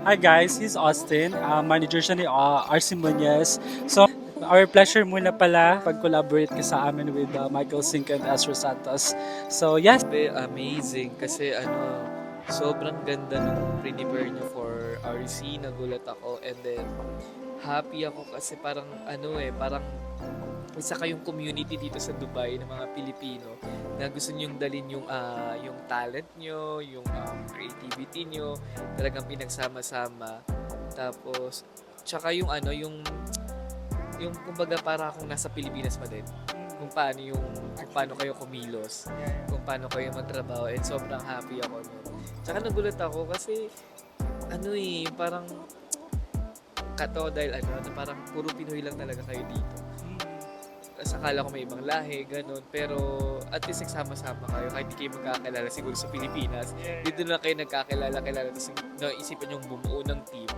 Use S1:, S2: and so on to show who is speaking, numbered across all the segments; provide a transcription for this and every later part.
S1: Hi guys, he's Austin. Manager siya ni RC Muñez. So, our pleasure muna pala pag-collaborate ka sa amin with Michael Sink and Ezra Santos. So, yes.
S2: Amazing kasi sobrang ganda nung prepare niyo for RC, nagulat ako and then happy ako kasi parang parang isa kayong community dito sa Dubai ng mga Pilipino na gusto niyong dalin yung talent niyo, yung creativity niyo, talagang pinagsama-sama. Tapos tsaka yung kumbaga para akong nasa Pilipinas pa din. Kung paano kayo kumilos, kung paano kayo magtrabaho, and sobrang happy ako nun. Tsaka nagulat ako kasi parang dahil na parang puro Pinoy lang talaga kayo dito. Akala ko may ibang lahi, ganun. Pero at least nagsama-sama kayo. Kahit di kayo magkakilala siguro sa Pilipinas. Dito na kayo nagkakilala. Tapos naisipan yung bumuo ng team.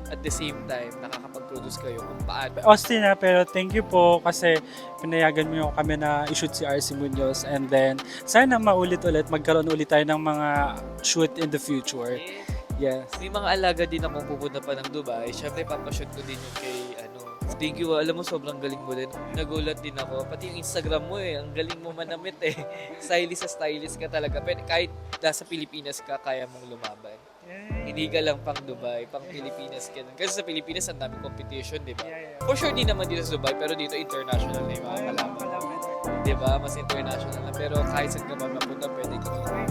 S2: At the same time, nakakapag-produce kayo kung paano.
S1: Austin pero thank you po kasi pinayagan mo kami na i-shoot si RC Muñoz and then sana maulit-ulit magkaroon ulit tayo ng mga shoot in the future. Yes.
S2: May mga alaga din akong pupunta pa ng Dubai. Siyempre, papashoot ko din yung kay Thank you. Alam mo, sobrang galing mo din. Nagulat din ako. Pati yung Instagram mo ang galing mo manamit Stylist ka talaga. Pero kahit nasa Pilipinas ka, kaya mong lumaban. Hindi ka lang pang Dubai, pang Pilipinas ka. Kasi sa Pilipinas, ang daming competition, di ba? For sure, di naman dito sa Dubai, pero dito international na yung mga kalaban. Di ba? Mas international na. Pero kahit saan ka man mapunta, pwede ka lumaban.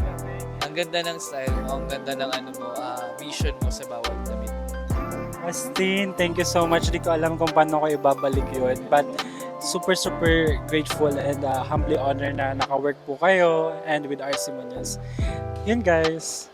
S2: Ang ganda ng style mo, ang ganda ng vision mo sa bawat damit.
S1: Austin, thank you so much. Di ko alam kung paano ko ibabalik yun. But super grateful and humbly honored na naka-work po kayo and with RC Muñoz. Yun guys.